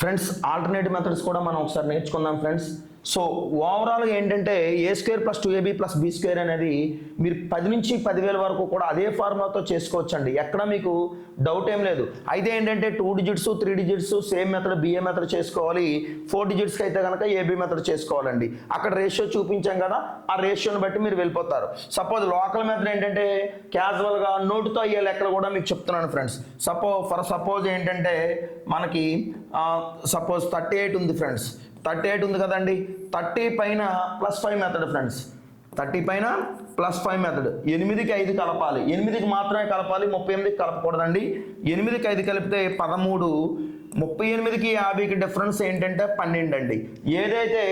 Friends alternative methods కూడా మనం ఒకసారి నేర్చుకుందాం ఫ్రెండ్స్. సో ఓవరాల్గా ఏంటంటే a square plus 2ab plus b square అనేది మీరు 10 నుంచి 10,000 వరకు కూడా అదే ఫార్ములాతో చేసుకోవచ్చండి. ఎక్కడ మీకు డౌట్ ఏం లేదు. అయితే ఏంటంటే 2 digits 3 digits same method BA method చేసుకోవాలి. 4 డిజిట్స్కి అయితే కనుక ఏబీ మెథడ్ చేసుకోవాలండి. అక్కడ రేషియో చూపించాం కదా, ఆ రేషియోని బట్టి మీరు వెళ్ళిపోతారు. సపోజ్ లోకల్ మెథడ్ ఏంటంటే క్యాజువల్గా నోటుతో అయ్యే లెక్కలు కూడా మీకు చెప్తున్నాను ఫ్రెండ్స్. సపోజ్ ఏంటంటే మనకి సపోజ్ 38 ఉంది ఫ్రెండ్స్. 38 ఉంది కదండి. 30 పైన +5 మెథడ్ ఫ్రెండ్స్. 30 పైన +5 మెథడ్. 8కి 5 కలపాలి. 8కి మాత్రమే కలపాలి, 38కి కలపకూడదండి. 8కి 5 కలిపితే 13. 38కి 50కి డిఫరెన్స్ ఏంటంటే 12 అండి. ఏదైతే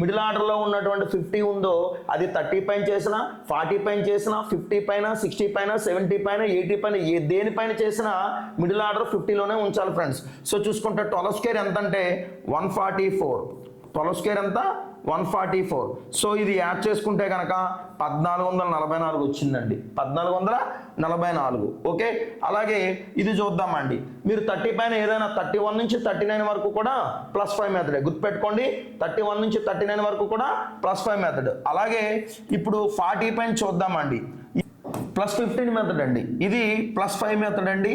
మిడిల్ ఆర్డర్లో ఉన్నటువంటి 50 ఉందో అది 30 పైన చేసినా, 40 పైన చేసినా, 50 పైన, 60 పైన, 70 పైన, 80 పైన దేనిపైన చేసినా మిడిల్ ఆర్డర్ 50లోనే ఉంచాలి ఫ్రెండ్స్. సో చూసుకుంటే 12 స్క్వేర్ ఎంత అంటే 144. 12 స్క్వేర్ ఎంత 144. సో ఇది యాడ్ చేసుకుంటే కనుక 1444 వచ్చిందండి. 1444. ఓకే, అలాగే ఇది చూద్దామండి. మీరు 30 పైన ఏదైనా 31 నుంచి 39 వరకు కూడా +5 మెథడ్ గుర్తుపెట్టుకోండి. 31 నుంచి 39 వరకు కూడా +5 మెథడ్. అలాగే ఇప్పుడు 40 పైన చూద్దామండి. +15 మెథడ్ అండి. ఇది +5 మెథడ్ అండి,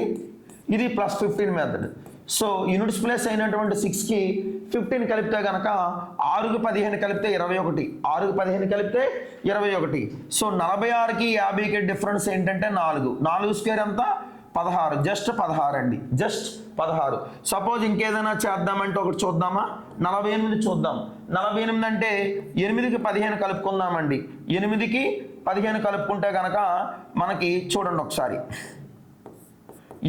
ఇది +15 మెథడ్. సో యూనిట్స్ ప్లేస్ అయినటువంటి 6కి 15 కలిపితే కనుక 6కి 15 కలిపితే 21. 6కి 15 కలిపితే 21. సో 46కి 50కి డిఫరెన్స్ ఏంటంటే 4. 4 స్క్వేర్ ఎంత 16. జస్ట్ 16 అండి, జస్ట్ 16. సపోజ్ ఇంకేదైనా చేద్దామంటే ఒకటి చూద్దామా, 48 చూద్దాం. 48 అంటే 8కి 15 కలుపుకుందామండి. 8కి 15 కలుపుకుంటే కనుక మనకి చూడండి ఒకసారి,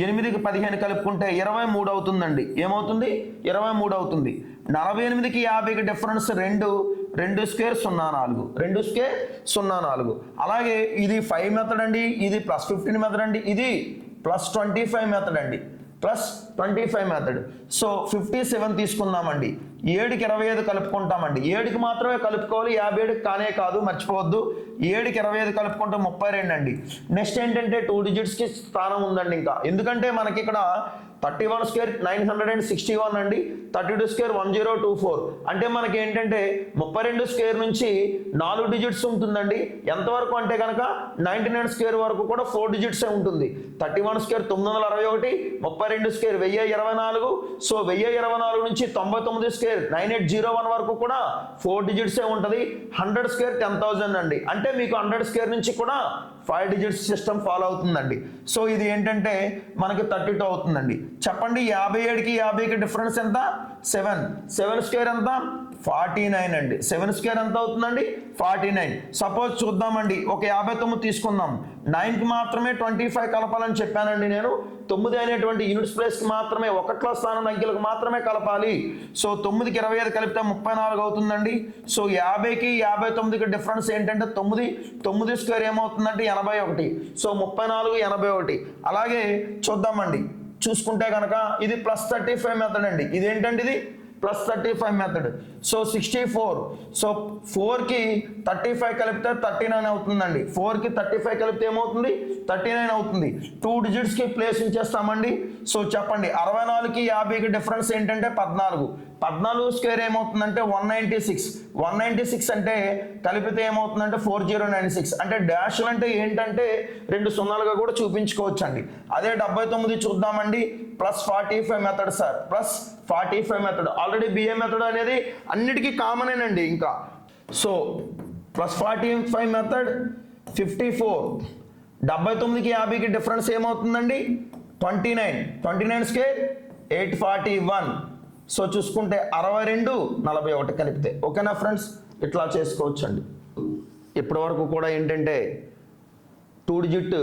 8కి 15 కలుపుకుంటే 23 అవుతుందండి. ఏమవుతుంది 23 అవుతుంది. 48కి 50కి డిఫరెన్స్ 2 స్క్వేర్ 04. 2 స్క్వేర్ 04. అలాగే ఇది 5 మెథడ్ అండి, ఇది +15 మెథడ్ అండి, ఇది +25 మెథడ్ అండి, +25 మెథడ్. సో 57 తీసుకుందామండి. 7కి 25 కలుపుకుంటామండి. 7కి మాత్రమే కలుపుకోవాలి, 57కి కానే కాదు, మర్చిపోవద్దు. 7కి 25 కలుపుకుంటే 32 అండి. నెక్స్ట్ ఏంటంటే 2 డిజిట్స్కి స్థానం ఉందండి ఇంకా. ఎందుకంటే మనకి ఇక్కడ 31 స్క్వేర్ 961 అండి, 32 స్క్వేర్ 1024. అంటే మనకి ఏంటంటే 32 స్క్వేర్ నుంచి 4 డిజిట్స్ ఉంటుందండి. ఎంతవరకు అంటే కనుక 99 స్క్వేర్ వరకు కూడా 4 డిజిట్సే ఉంటుంది. 31 స్క్వేర్ 961, 32 స్క్వేర్ 1024. సో 1024 నుంచి 99 స్క్వేర్ 9801 వరకు కూడా 4 డిజిట్సే ఉంటుంది. 100 స్క్వేర్ 10,000 అండి. అంటే మీకు 100 స్క్వేర్ నుంచి కూడా 5 డిజిట్స్ సిస్టమ్ ఫాలో అవుతుందండి. సో ఇది ఏంటంటే మనకి 32 అవుతుందండి. చెప్పండి 57కి 50కి డిఫరెన్స్ ఎంత 7 స్క్వేర్ ఎంత 49 అండి. 7 స్క్వేర్ ఎంత అవుతుందండి 49. సపోజ్ చూద్దామండి, ఒక 59 తీసుకుందాం. 9కి మాత్రమే 25 కలపాలని చెప్పానండి నేను. 9 అనేటువంటి యూనిట్స్ ప్లేస్కి మాత్రమే 1లో స్థానం అంకెలకు మాత్రమే కలపాలి. సో 9కి 25 కలిపితే 34 అవుతుందండి. సో 50కి 59కి డిఫరెన్స్ ఏంటంటే 9 స్క్వేర్ ఏమవుతుందంటే 81. సో 34 81. అలాగే చూద్దామండి, చూసుకుంటే కనుక ఇది +35 మెథడ్ అండి. ఇదేంటండి ఇది +35 మెథడ్. సో 64. సో 4కి 35 కలిపితే 39 అవుతుందండి. 4కి 35 కలిపితే ఏమవుతుంది 39 అవుతుంది. 2 డిజిట్స్కి ప్లేస్ ఉంచేస్తామండి. సో చెప్పండి 64కి 50కి డిఫరెన్స్ ఏంటంటే 14. 14 స్క్వేర్ ఏమవుతుందంటే 196. 196 అంటే కలిపితే ఏమవుతుందంటే 4096. అంటే డాష్లు అంటే ఏంటంటే 2 సున్నాలుగా కూడా చూపించుకోవచ్చు అండి. అదే 79 చూద్దామండి. +45 method sir, +45 method. Already BA method అనేది అన్నిటికీ కామనేనండి ఇంకా. So +45 method 54. 79కి 50కి డిఫరెన్స్ ఏమవుతుందండి 29 స్క్వేర్ 841. సో చూసుకుంటే 62 41 కలిపితే. ఓకేనా ఫ్రెండ్స్, ఇట్లా చేసుకోవచ్చు అండి. ఇప్పటి వరకు కూడా ఏంటంటే 2 డిజిట్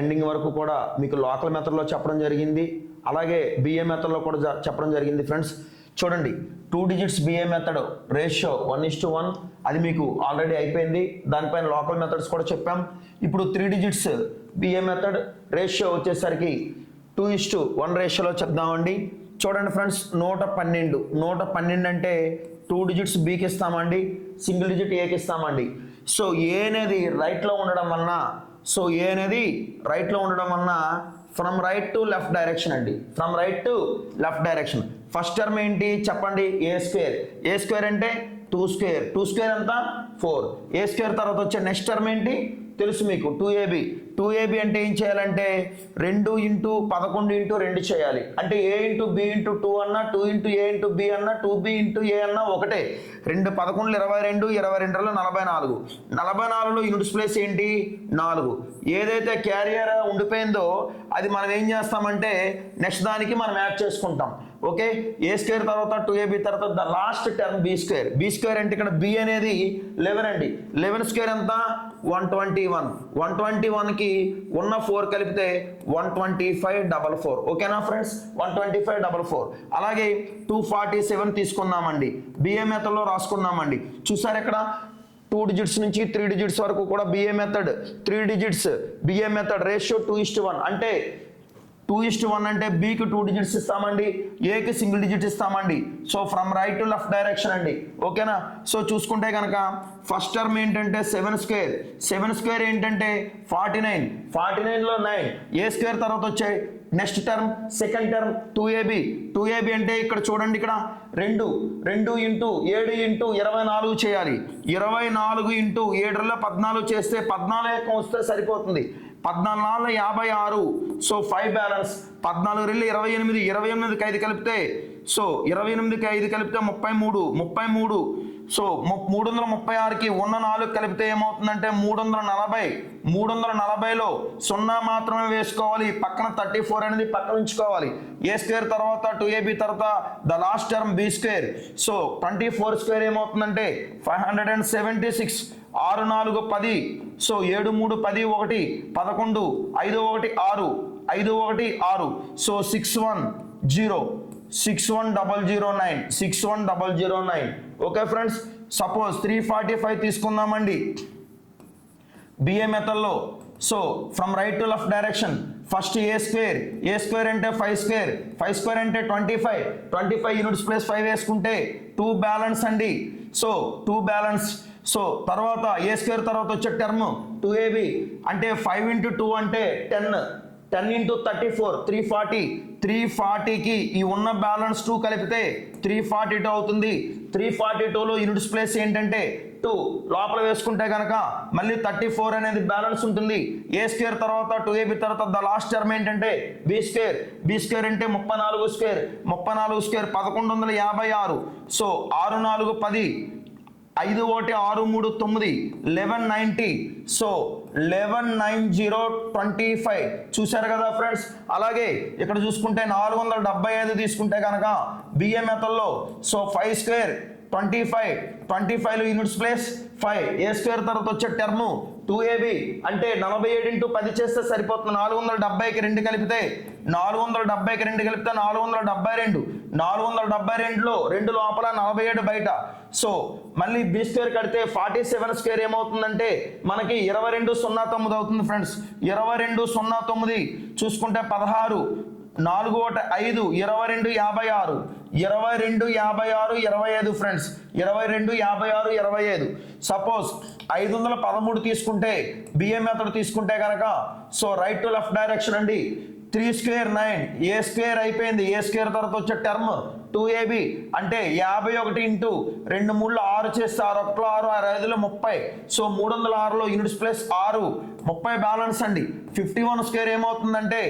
ఎండింగ్ వరకు కూడా మీకు లోకల్ మెథడ్లో చెప్పడం జరిగింది. అలాగే బిఏ మెథడ్లో కూడా చెప్పడం జరిగింది ఫ్రెండ్స్. చూడండి 2 డిజిట్స్ బిఏ మెథడ్ రేషియో 1:1 అది మీకు ఆల్రెడీ అయిపోయింది. దానిపైన లోకల్ మెథడ్స్ కూడా చెప్పాం. ఇప్పుడు 3 డిజిట్స్ బిఏ మెథడ్ రేషియో వచ్చేసరికి 2:1 రేషియోలో చెప్దామండి. చూడండి ఫ్రెండ్స్, 112 అంటే 2 డిజిట్స్ బికి ఇస్తామండి, సింగిల్ డిజిట్ ఏకి ఇస్తామండి. సో ఏ అనేది రైట్లో ఉండడం వలన from right to left direction అండి, from right to left direction. First term ఏంటి చెప్పండి, ఏ స్క్వేర్. ఏ స్క్వేర్ అంటే 2 స్క్వేర్. 2 స్క్వేర్ ఎంత 4. ఏ స్క్వేర్ తర్వాత వచ్చే నెక్స్ట్ టర్మ్ ఏంటి తెలుసు మీకు, 2ab. 2ab అంటే ఏం చేయాలంటే 2 ఇంటూ 11 ఇంటూ 2 చేయాలి. అంటే a ఇంటూ b ఇంటూ 2 అన్నా, 2 ఇంటూ a ఇంటూ b అన్నా, 2b ఇంటూ a అన్నా ఒకటే. 2 11 22, 22 44. 44లో యూనిట్స్ ప్లేస్ ఏంటి 4. ఏదైతే క్యారియర్ ఉండిపోయిందో అది మనం ఏం చేస్తామంటే నెక్స్ట్ దానికి మనం యాడ్ చేసుకుంటాం. ఓకే, ఏ స్క్వేర్ తర్వాత 2ab తర్వాత the last term b square. b square అంటే ఇక్కడ b అనేది 11 అండి. 11 స్క్వేర్ ఎంత 121. 121కి ఉన్న 4 కలిపితే 125 ఓకేనా ఫ్రెండ్స్, 125 అలాగే 247 తీసుకుందామండి. బిఏ మెథడ్లో రాసుకుందామండి. చూసారు ఇక్కడ 2 డిజిట్స్ నుంచి 3 డిజిట్స్ వరకు కూడా BA method. 3 digits BA method ratio 2:1. అంటే 2:1 అంటే బికి 2 డిజిట్స్ ఇస్తామండి, ఏకి సింగిల్ డిజిట్ ఇస్తామండి. So from right to left direction అండి. ఓకేనా. సో చూసుకుంటే కనుక ఫస్ట్ టర్మ్ ఏంటంటే 7 స్క్వేర్. 7 స్క్వేర్ ఏంటంటే 49. 49లో 9. ఏ స్క్వేర్ తర్వాత వచ్చాయి next term second term 2ab. 2ab అంటే ఇక్కడ చూడండి, ఇక్కడ 2 ఇంటూ 7 ఇంటూ 24 చేయాలి. 24 ఇంటూ 7లో 14 చేస్తే 14 వస్తే సరిపోతుంది. 14 56. So 5 balance. 14 28. 28కి 5 కలిపితే సో 28కి 5 కలిపితే 33. సో 336కి ఉన్న 4 కలిపితే ఏమవుతుందంటే 340. 340లో 0 మాత్రమే వేసుకోవాలి. పక్కన 34 అనేది పక్కన ఉంచుకోవాలి. ఏ స్క్వేర్ తర్వాత 2ab తర్వాత the last term b square. So 24 square ఏమవుతుందంటే 576. 6 4 10. So 7 3 10 1 11 5 1 6 5 1 6. So 610 61009 61009. Okay friends, suppose 345 తీసుకుందామండి బిఏ మెథడ్లో. So from right to left direction first a square. A square అంటే 5 స్క్వేర్. 5 స్క్వేర్ అంటే 25. 25 యూనిట్స్ ప్లస్ 5 వేసుకుంటే 2 బ్యాలెన్స్ అండి. So 2 balance. So తర్వాత ఏ square తర్వాత వచ్చే టర్మ్ 2ab అంటే 5 ఇంటూ 2 అంటే 10. 10 ఇంటూ 34 340. 340కి ఈ ఉన్న బ్యాలెన్స్ 2 కలిపితే 342 అవుతుంది. 342లో యూనిట్స్ ప్లేస్ ఏంటంటే 2 లోపల వేసుకుంటే కనుక మళ్ళీ 34 అనేది బ్యాలెన్స్ ఉంటుంది. ఏ స్క్వేర్ తర్వాత 2ab తర్వాత ద లాస్ట్ టర్మ్ ఏంటంటే b స్క్వేర్. b స్క్వేర్ అంటే 34 స్క్వేర్. 34 స్క్వేర్ 1156. సో 6 4 10. 5 1 6 3 9 1190. సో 119025. చూశారు కదా ఫ్రెండ్స్. అలాగే ఇక్కడ చూసుకుంటే 475 తీసుకుంటే కనుక బిఏ మెథడ్లో సో 5 స్క్వేర్ 25. 25లో యూనిట్స్ ప్లేస్ 5. ఏ స్క్వేర్ తర్వాత వచ్చే టర్మ్ 2ab అంటే 47 ఇంటూ 10 చేస్తే సరిపోతుంది. 470కి 2 కలిపితే 470కి 2 కలిపితే 472. 472లో 2 లోపల 47 బయట. సో మళ్ళీ బి స్క్వేర్ కడితే 47 స్క్వేర్ ఏమవుతుందంటే మనకి 2209 అవుతుంది ఫ్రెండ్స్. 2209 చూసుకుంటే 16. 4 1 5 22 56. 22 56 25 ఫ్రెండ్స్. 22 56 25. సపోజ్ 513 తీసుకుంటే బిఏ మెథడ్ తీసుకుంటే కనుక so right to left direction అండి. 3 స్క్వేర్ 9. ఏ స్క్వేర్ అయిపోయింది. ఏ స్క్వేర్ తర్వాత వచ్చే టర్మ్ 2ab అంటే 51 ఇంటూ 2 3 6 చేస్తే 6 1 6 6 5లో 30. సో 306లో యూనిట్స్ ప్లస్ 6 30 బ్యాలెన్స్ అండి. 51 స్క్వేర్ ఏమవుతుందంటే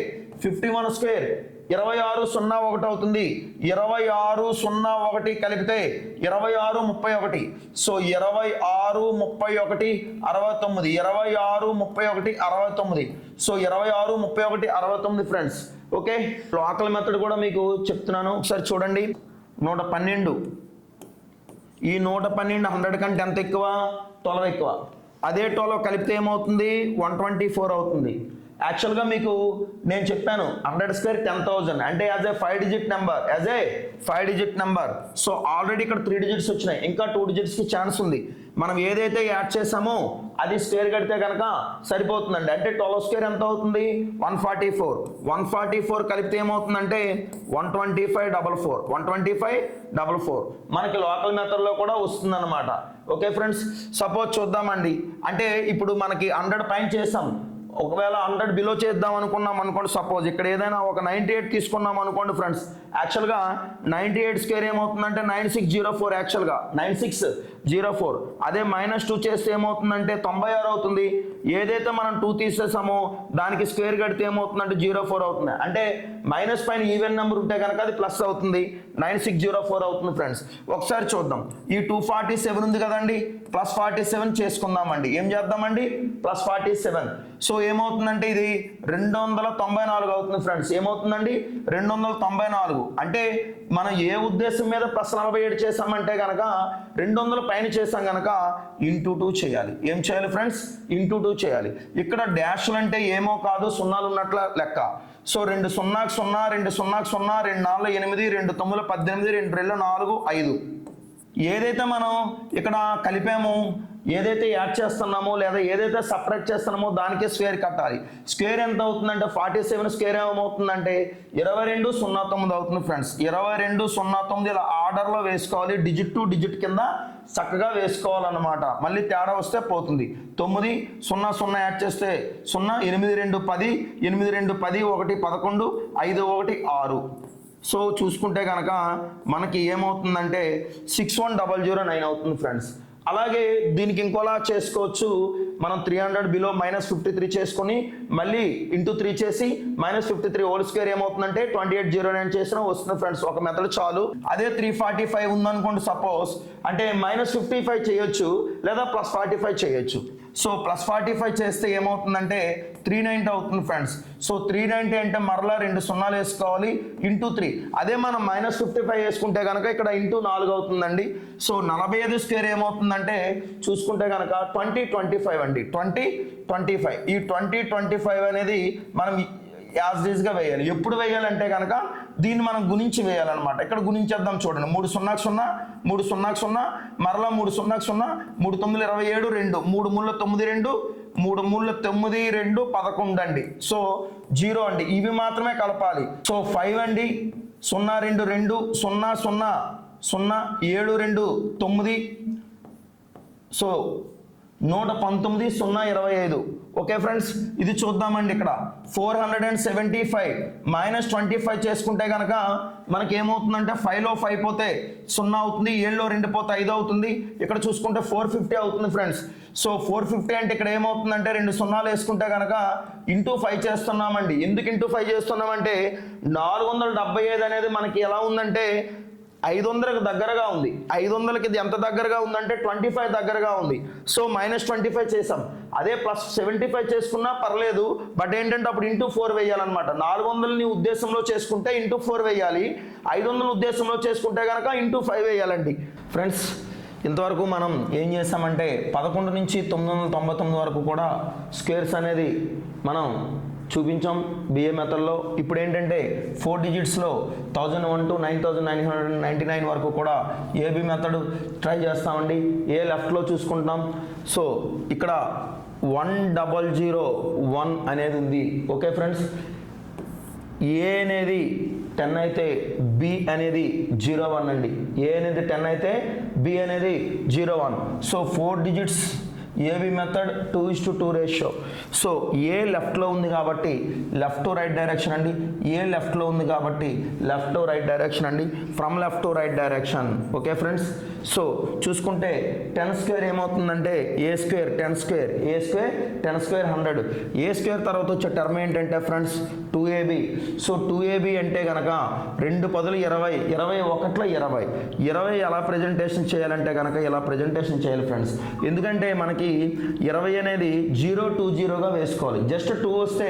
51 స్క్వేర్ 2601 అవుతుంది. 2601 కలిపితే 2631. So 26 31 69. 26 31 69. So 26 31 69 friends. Okay, local method కూడా మీకు చెప్తున్నాను ఒకసారి చూడండి. 112. ఈ 112 100 కంటే ఎంత ఎక్కువ 12 ఎక్కువ. అదే 12 కలిపితే ఏమవుతుంది 124 అవుతుంది. యాక్చువల్గా మీకు నేను చెప్పాను 100 స్క్వేర్ 10,000 అంటే as a 5 digit number. So already ఇక్కడ 3 డిజిట్స్ వచ్చినాయి, ఇంకా 2 డిజిట్స్కి ఛాన్స్ ఉంది. మనం ఏదైతే యాడ్ చేసామో అది స్క్వేర్ కడితే కనుక సరిపోతుందండి. అంటే 12 స్క్వేర్ ఎంత అవుతుంది 144. 144 కలిపితే ఏమవుతుందంటే 125 125 మనకి లోకల్ మెథడ్లో కూడా వస్తుంది అనమాట. ఓకే ఫ్రెండ్స్, సపోజ్ చూద్దామండి. అంటే ఇప్పుడు మనకి 100 పైన చేసాం, ఒకవేళ 100 బిలో చేద్దాం అనుకున్నాం అనుకోండి. సపోజ్ ఇక్కడ ఏదైనా ఒక 98 తీసుకున్నాం అనుకోండి ఫ్రెండ్స్. యాక్చువల్గా 98 స్క్వేర్ ఏమవుతుందంటే 9604, యాక్చువల్గా 9604. అదే -2 చేస్తే ఏమవుతుందంటే 96 అవుతుంది. ఏదైతే మనం 2 తీసేసామో దానికి స్క్వేర్ కడితే ఏమవుతుందంటే 04 అవుతుంది. అంటే మైనస్ పైన ఈవెన్ నెంబర్ ఉంటే కనుక అది ప్లస్ అవుతుంది, 9604 అవుతుంది ఫ్రెండ్స్. ఒకసారి చూద్దాం. ఈ 247 ఉంది కదండి, +47 చేసుకుందామండి. ఏం చేద్దామండి, +47. సో ఏమవుతుందంటే ఇది 294 అవుతుంది ఫ్రెండ్స్. ఏమవుతుందండి, 294. అంటే మనం ఏ ఉద్దేశం మీద +47 చేసామంటే కనుక 200 పైన చేసాం కనుక ×2 చేయాలి. ఏం చేయాలి ఫ్రెండ్స్, ×2 చేయాలి. ఇక్కడ డాష్లు అంటే ఏమో కాదు, సున్నాలు ఉన్నట్ల లెక్క. సో 2 0 0, 2 0 0, 2 4 8, 2 9 18, 2 2 4 5. ఏదైతే మనం ఇక్కడ కలిపామో, ఏదైతే యాడ్ చేస్తున్నామో లేదా ఏదైతే సపరేట్ చేస్తున్నామో దానికే స్క్వేర్ కట్టాలి. స్క్వేర్ ఎంత అవుతుందంటే 47 స్క్వేర్ ఏమవుతుందంటే 2209 అవుతుంది ఫ్రెండ్స్. 2209 ఇలా ఆర్డర్లో వేసుకోవాలి, డిజిట్ టు డిజిట్ కింద చక్కగా వేసుకోవాలన్నమాట. మళ్ళీ తేడా వస్తే పోతుంది. 9 0 0 యాడ్ చేస్తే 0, 8 2 10, 8 2 10, 1 11, 5 1 6. సో చూసుకుంటే కనుక మనకి ఏమవుతుందంటే 61009 అవుతుంది ఫ్రెండ్స్. అలాగే దీనికి ఇంకోలా చేసుకోవచ్చు. మనం 300 బిలో -53 చేసుకొని మళ్ళీ ×3 చేసి -53 హోల్ స్క్వేర్ ఏమవుతుందంటే 2809 చేసినా వస్తుంది ఫ్రెండ్స్. ఒక మెథడ్ చాలు. అదే 345 ఉందనుకోండి సపోజ్, అంటే -55 చేయొచ్చు లేదా +45 చేయొచ్చు. సో +45 చేస్తే ఏమవుతుందంటే 390 అవుతుంది ఫ్రెండ్స్. సో 390 అంటే మరలా 2 సున్నాలు వేసుకోవాలి, ×3. అదే మనం -55 వేసుకుంటే కనుక ఇక్కడ ×4 అవుతుందండి. సో 45 స్క్వేర్ ఏమవుతుందంటే చూసుకుంటే కనుక 2025 అండి, 2025. ఈ 2025 అనేది మనం యాజ్ ఈజ్గా వేయాలి. ఎప్పుడు వేయాలంటే కనుక దీన్ని మనం గుణించి వేయాలన్నమాట. ఇక్కడ గుణించేద్దాం చూడండి. 3 0 0, 3 0 0, మరలా 3 0 0, 3 9 27, 2 3 3 9 2, 3 3 9 2 11 అండి. సో 0 అండి, ఇవి మాత్రమే కలపాలి. సో 5 అండి, 0 2 2 0 0 0 7 2 9. సో 119 0 25. ఓకే ఫ్రెండ్స్, ఇది చూద్దామండి. ఇక్కడ 475 -25 చేసుకుంటే కనుక మనకి ఏమవుతుందంటే 5లో 5 పోతే 0 అవుతుంది, 7లో 2 పోతే 5 అవుతుంది. ఇక్కడ చూసుకుంటే 450 అవుతుంది ఫ్రెండ్స్. సో 450 అంటే ఇక్కడ ఏమవుతుందంటే 2 సున్నాలు వేసుకుంటే కనుక ×5 చేస్తున్నామండి. ఎందుకు ×5 చేస్తున్నామంటే 475 అనేది మనకి ఎలా ఉందంటే 500కి దగ్గరగా ఉంది. 500కి ఇది ఎంత దగ్గరగా ఉందంటే 25 దగ్గరగా ఉంది. సో -25 చేసాం. అదే +75 చేసుకున్నా పర్లేదు, బట్ ఏంటంటే అప్పుడు ×4 వేయాలన్నమాట. 400ని ఉద్దేశంలో చేసుకుంటే ×4 వేయాలి, 500 ఉద్దేశంలో చేసుకుంటే కనుక ×5 వేయాలండి ఫ్రెండ్స్. ఇంతవరకు మనం ఏం చేసామంటే 11 నుంచి 999 వరకు కూడా స్క్వేర్స్ అనేది మనం చూపించాం బిఏ మెథడ్లో. ఇప్పుడు ఏంటంటే 4 డిజిట్స్లో 1001 to 9999 వరకు కూడా ఏబి మెథడ్ ట్రై చేస్తామండి. ఏ లెఫ్ట్లో చూసుకుంటాం. సో ఇక్కడ 1001 అనేది ఉంది. ఓకే ఫ్రెండ్స్, ఏ అనేది 10 అయితే బి అనేది 01 అండి. ఏ అనేది 10 అయితే బి అనేది 01. So 4 digits AB method 2:2 ratio. So a లెఫ్ట్లో ఉంది కాబట్టి లెఫ్ట్ టు రైట్ డైరెక్షన్ అండి. ఏ లెఫ్ట్లో ఉంది కాబట్టి లెఫ్ట్ టు రైట్ డైరెక్షన్ అండి, from left to right direction. Okay friends, so చూసుకుంటే 10 స్క్వేర్ ఏమవుతుందంటే ఏ square 10 square, a square 10 square 100. A square తర్వాత వచ్చే టర్మ్ ఏంటంటే ఫ్రెండ్స్ 2ab. సో 2ab అంటే కనుక 2 10 20, 21లో 20. 20 ఎలా ప్రజెంటేషన్ చేయాలంటే కనుక ఇలా ప్రజెంటేషన్ చేయాలి ఫ్రెండ్స్. ఎందుకంటే మనకి 20 అనేది 020గా వేసుకోవాలి. జస్ట్ 2 వస్తే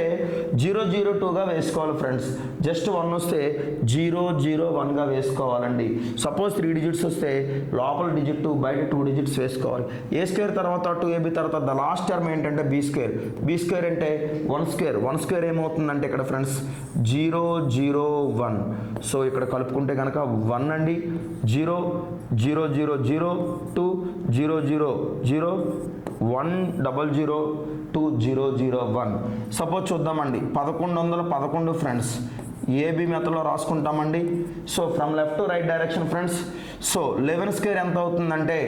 002గా వేసుకోవాలి ఫ్రెండ్స్. జస్ట్ 1 వస్తే 001గా వేసుకోవాలండి. సపోజ్ 3 డిజిట్స్ వస్తే లోపల డిజిట్ 2, బయట 2 డిజిట్స్ వేసుకోవాలి. ఏ స్క్వేర్ తర్వాత 2ab తర్వాత ద లాస్ట్ టర్మ్ ఏంటంటే బి స్క్వేర్. బి స్క్వేర్ అంటే 1 స్క్వేర్. 1 స్క్వేర్ ఏమవుతుందంటే ఇక్కడ ఫ్రెండ్స్ 001. సో ఇక్కడ కలుపుకుంటే కనుక 1 అండి, 0 0 0 0 2 0 0 0 1 0 0 2 0 0 1. సపోజ్ చూద్దామండి 1111 ఫ్రెండ్స్. ఏబి మెథడ్లో రాసుకుంటామండి. So from left to right direction friends. So 11 square ఎంత అవుతుందంటే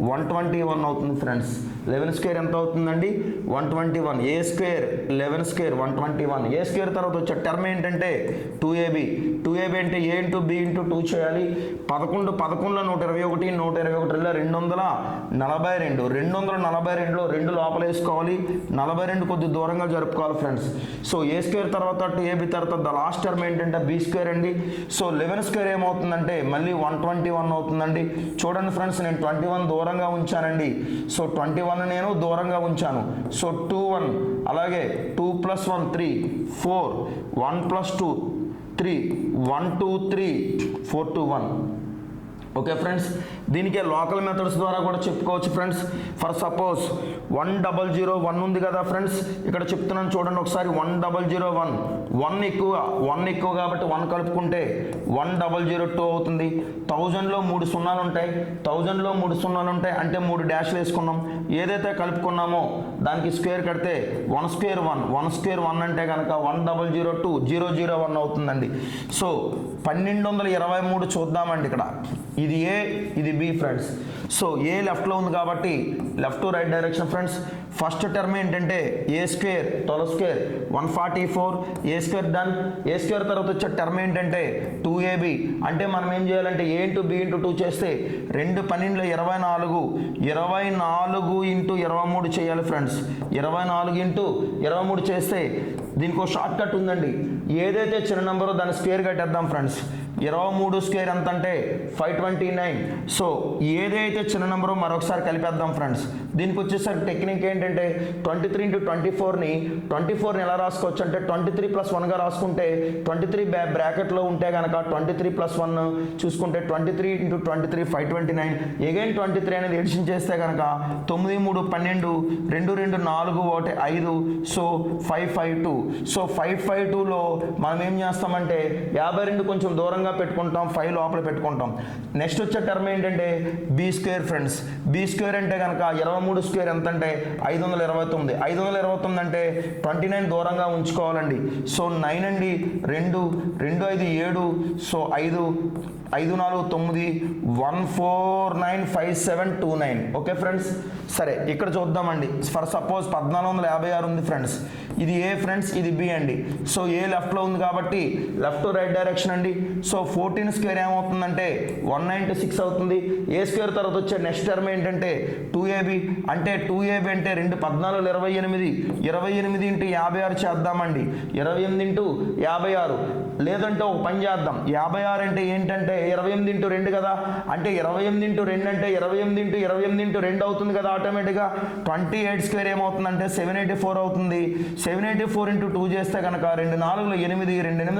121 అవుతుంది ఫ్రెండ్స్. 11 స్క్వేర్ ఎంత అవుతుందండి 121. ఏ స్క్వేర్ 11 స్క్వేర్ 121. ఏ స్క్వేర్ తర్వాత వచ్చే టర్మ్ ఏంటంటే 2ab. 2ab అంటే a ఇంటూ b ఇంటూ 2 చేయాలి. 11 11లో 121, 121 242. 242లో 2 లోపల వేసుకోవాలి. 42 కొద్ది దూరంగా జరుపుకోవాలి ఫ్రెండ్స్. సో ఏ స్క్వేర్ తర్వాత 2ab తర్వాత ద లాస్ట్ టర్మ్ ఏంటంటే b స్క్వేర్ అండి. సో 11 స్క్వేర్ ఏమవుతుందంటే మళ్ళీ 121 అవుతుందండి. చూడండి ఫ్రెండ్స్, నేను 21 దూరంగా ఉంచానండి. సో 21 నేను దూరంగా ఉంచాను. సో 2 1 అలాగే 2 + 1 3 4 1 + 2 3 1 2 3 4 2 1. ఓకే ఫ్రెండ్స్, దీనికే లోకల్ మెథడ్స్ ద్వారా కూడా చెప్పుకోవచ్చు ఫ్రెండ్స్. ఫర్ సపోజ్ 1001 ఉంది కదా ఫ్రెండ్స్, ఇక్కడ చెప్తున్నాను చూడండి ఒకసారి. 1001 1 ఎక్కువ కాబట్టి 1 కలుపుకుంటే 1002 అవుతుంది. 1000లో 3 సున్నాలు ఉంటాయి. 1000లో 3 సున్నాలు ఉంటాయి అంటే 3 డాష్లు వేసుకున్నాం. ఏదైతే కలుపుకున్నామో దానికి స్క్వేర్ కడితే 1 స్క్వేర్ 1 1 స్క్వేర్ 1 అంటే కనుక 1002 001 అవుతుందండి. సో 1223 చూద్దామండి. ఇక్కడ ఇది ఏ ఇది బి ఫ్రెండ్స్. సో ఏ లెఫ్ట్లో ఉంది కాబట్టి left to right direction friends. First term ఏంటంటే a square 12 square 144. A square done. A square తర్వాత వచ్చే టర్మ్ ఏంటంటే 2ab. అంటే మనం ఏం చేయాలంటే a ఇంటూ b ఇంటూ 2 చేస్తే 2 12 24 24 ఇంటూ 23 చేయాలి ఫ్రెండ్స్. 24 ఇంటూ 23 చేస్తే దీనికి ఒక షార్ట్ కట్ ఉందండి. ఏదైతే చిన్న నెంబరో దాన్ని స్క్వేర్ కట్టేద్దాం ఫ్రెండ్స్. 23 స్క్వేర్ ఎంత అంటే 529. సో ఏదైతే చిన్న నెంబరో మరొకసారి కలిపేద్దాం ఫ్రెండ్స్. దీనికి వచ్చేసరికి టెక్నిక్ ఏంటంటే 23 ఇంటూ 24ని 24ని ఎలా రాసుకోవచ్చు అంటే 23 + 1గా రాసుకుంటే 23 బ్రాకెట్లో ఉంటే కనుక 23 + 1 చూసుకుంటే 23 ఇంటూ 23 529. అగైన్ 23 అనేది ఎడిషన్ చేస్తే కనుక 9 3 12 2 2 4 1 5. సో 552. సో 552లో మనం ఏం చేస్తామంటే 52 కొంచెం దూరంగా పెట్టుకుంటాం, 5 లోపల పెట్టుకుంటాం. నెక్స్ట్ వచ్చే టర్మ్ ఏంటంటే B square friends. B square అంటే కనుక 23 స్క్వేర్ ఎంత అంటే 529. 529 అంటే 29 దూరంగా ఉంచుకోవాలండి. సో 9 అండి 2 2 5 7. సో 5 5 4 9 1495729. ఓకే ఫ్రెండ్స్, సరే ఇక్కడ చూద్దామండి. ఫర్ సపోజ్ 1456 ఉంది ఫ్రెండ్స్. ఇది ఏ ఫ్రెండ్స్, ఇది బి అండి. సో ఏ లెఫ్ట్లో ఉంది కాబట్టి లెఫ్ట్ టు రైట్ డైరెక్షన్ అండి. సో 14 స్క్వేర్ ఏమవుతుందంటే 196 అవుతుంది. ఏ స్క్వేర్ తర్వాత వచ్చే నెక్స్ట్ టర్మ్ ఏంటంటే 2ab. అంటే 2ab అంటే 2 14 28. 28 ఇంటూ 56 చేద్దామండి. 28 ఇంటూ 56. లేదంటే ఒక పని చేద్దాం. 56 అంటే ఏంటంటే 28 ఇంటూ 2 కదా. అంటే 28 ఇంటూ 2 అంటే 28 ఇంటూ 28 ఇంటూ 2 అవుతుంది కదా ఆటోమేటిక్గా. 28 స్క్వేర్ ఏమవుతుందంటే 784 అవుతుంది. 784 ఇంటూ 2 చేస్తే కనుక 2 4 8 2 8 16 2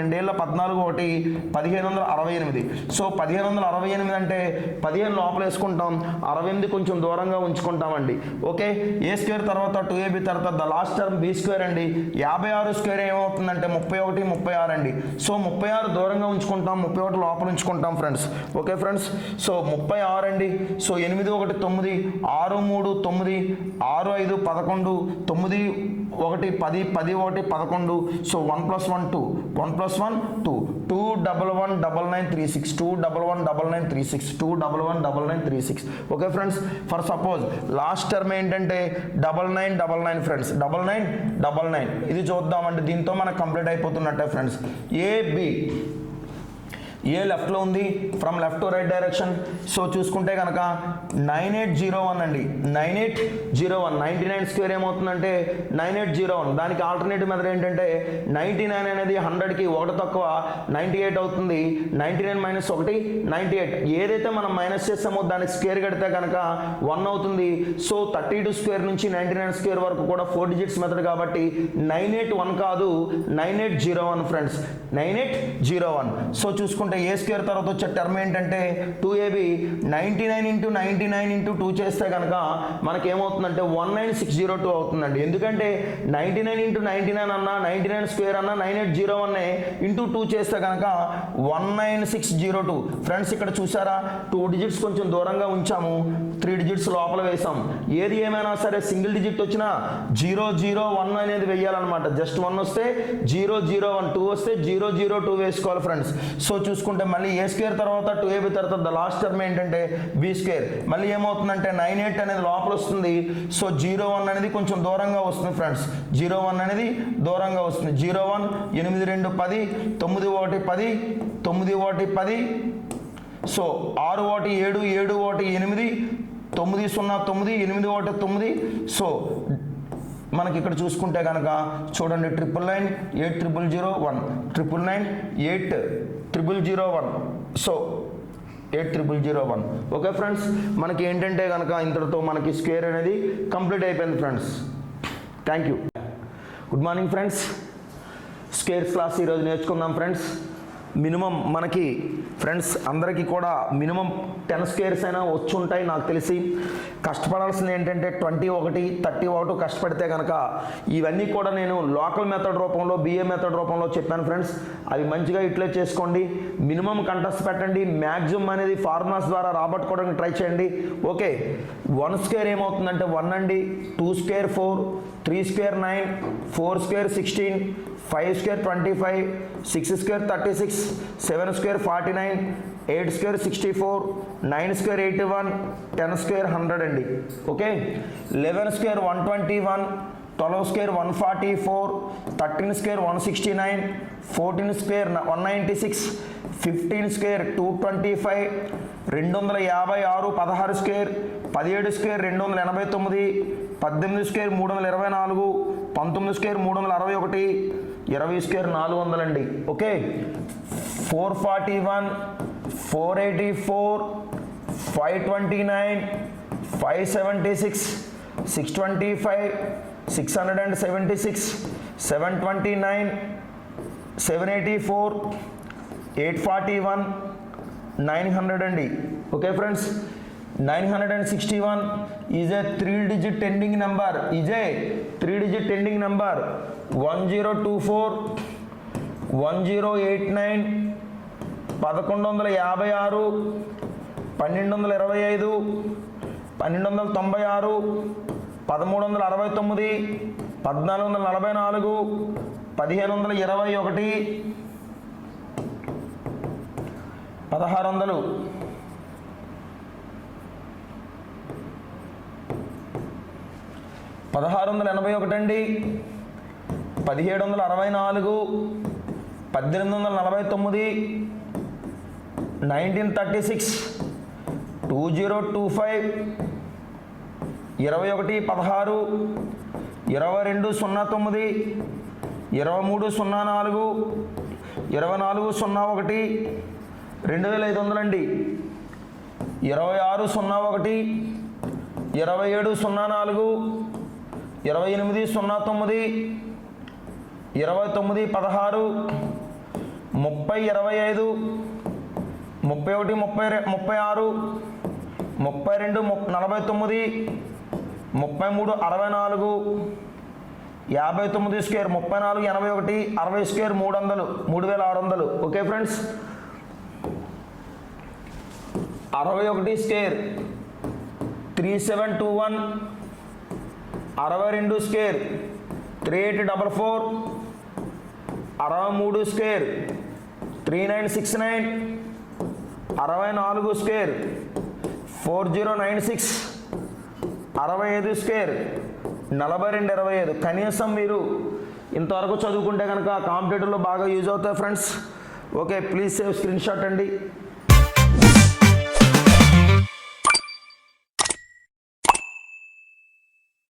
7 14 1 1568. సో 1568 అంటే 15 లోపల వేసుకుంటాం, 68 కొంచెం దూరంగా ఉంచుకుంటామండి. ఓకే, ఏ స్క్వేర్ తర్వాత 2ab తర్వాత the last term B square అండి. 56 స్క్వేర్ ఏమవుతుందంటే 31 36 అండి. సో 36 దూరంగా ఉంచుకుంటాం, 31 లోపల ఉంచుకుంటాం ఫ్రెండ్స్. ఓకే ఫ్రెండ్స్, సో 36 అండి. So 8 1 9 6 3 9 6 5 11 9 1 10 10 1 11. So 1 + 1 2 1 + 1 2 2 11 9936 2 11 9936 2 11 9936. Okay friends, for suppose last term ఏంటంటే 9999 ఫ్రెండ్స్. 9999 ఇది చూద్దామండి. దీంతో మనకు కంప్లీట్ అయిపోతున్నట్టే ఫ్రెండ్స్. ఏబి ఏ లెఫ్ట్లో ఉంది from left to right direction. So చూసుకుంటే కనుక 9801 అండి. 9801 99 స్క్వేర్ ఏమవుతుందంటే 9801. దానికి ఆల్టర్నేటివ్ మెథడ్ ఏంటంటే 99 అనేది 100కి 1 తక్కువ 98 అవుతుంది. 99 - 1 98. ఏదైతే మనం మైనస్ చేస్తామో దానికి స్క్వేర్ కడితే కనుక 1 అవుతుంది. సో 32 స్క్వేర్ నుంచి 99 స్క్వేర్ వరకు కూడా 4 డిజిట్స్ మెథడ్ కాబట్టి 981 కాదు 9801 ఫ్రెండ్స్. 9801. సో చూసుకుంటే ఏ స్క్వేర్ తర్వాత వచ్చే టర్మ్ ఏంటంటే 2ab 99 ఇంటూ 99 ఇంటూ 2 చేస్తే కనుక మనకేమవుతుందంటే 19602 అవుతుందండి. ఎందుకంటే 99 ఇంటూ 99 అన్నా 99 స్క్వేర్ అన్నా 9801 ఇంటూ 2 చేస్తే కనుక 19602. ఫ్రెండ్స్ ఇక్కడ చూసారా 2 డిజిట్స్ కొంచెం దూరంగా ఉంచాము, 3 డిజిట్స్ లోపల వేసాం. ఏది ఏమైనా సరే సింగిల్ డిజిట్ వచ్చినా 001 అనేది వేయాలన్నమాట. జస్ట్ 1 వస్తే 001, 2 వస్తే 002 వేసుకోవాలి ఫ్రెండ్స్. సో చూసుకుంటే మళ్ళీ ఏ స్క్వేర్ తర్వాత 2ab తర్వాత ద లాస్ట్ టర్మ్ ఏంటంటే బి స్క్వేర్. మళ్ళీ ఏమవుతుందంటే 98 అనేది లోపల వస్తుంది. సో 01 అనేది కొంచెం దూరంగా వస్తుంది ఫ్రెండ్స్. 01 అనేది దూరంగా వస్తుంది. 01 8 2 10 9 1 10 9 1 10. సో 6 1 7 7 1 8 9 0 9 8 1 9. సో మనకి ఇక్కడ చూసుకుంటే కనుక చూడండి 999 8001 999 8001. సో 8001. ఓకే ఫ్రెండ్స్, మనకి ఏంటంటే కనుక ఇంతటితో మనకి స్క్వేర్ అనేది కంప్లీట్ అయిపోయింది friends. Thank you. Good morning friends. Squares class ఈరోజు నేర్చుకుందాం ఫ్రెండ్స్. మినిమం మనకి ఫ్రెండ్స్ అందరికీ కూడా మినిమం 10 స్క్వేర్స్ అయినా వచ్చి ఉంటాయి నాకు తెలిసి. కష్టపడాల్సింది ఏంటంటే 21 31 కష్టపడితే కనుక ఇవన్నీ కూడా నేను లోకల్ మెథడ్ రూపంలో బిఏ మెథడ్ రూపంలో చెప్పాను ఫ్రెండ్స్. అవి మంచిగా యూటిలైజ్ చేసుకోండి. మినిమం కంటెస్ట్ పెట్టండి. మ్యాక్సిమం అనేది ఫార్ములాస్ ద్వారా రాబట్టుకోవడానికి ట్రై చేయండి. ఓకే, 1 స్క్వేర్ ఏమవుతుందంటే 1 అండి, 2 square 4, 3 square 9, 4 square 16, 5 square 25, 6 square 36, 7 square 49, 8 square 64, 9 square 81, 10 square 100 అండి. Okay, 11 square 121, 12 square 144, 13 square 169, 14 square 196, 15 square 225, 256, 16 square 17 square 289, 18 square 324, 19 square 361, 20 square 400 అండి. ఓకే, 441, 484, 529, 576, 625, 676, 729, 784, 841, 900 అండి. Okay friends, 961 is a 3-digit ending number. 1024, 1089, 1156, 1225, 1225, 1296, 1369, 1444, 1521, 1600, 1681 అండి, 1764, 1849, 1936, 2025, 21 16, 22 09, 23 04, 24 01, 2500 అండి, 26 01, 27 04, 28 09, 29 16, 30 25, 31 36, 32 49, 33 64, 59 square 34 81, 60 square 300, 3600. Okay friends, 61 square 3721, 62 square 3844, 63 square 3969, 64 square 4096, 65 square 4225. కనీసం మీరు ఇంతవరకు చదువుకుంటే కనుక కాంపిటేటివ్లో బాగా యూజ్ అవుతాయి friends. Okay, please save screen shot అండి.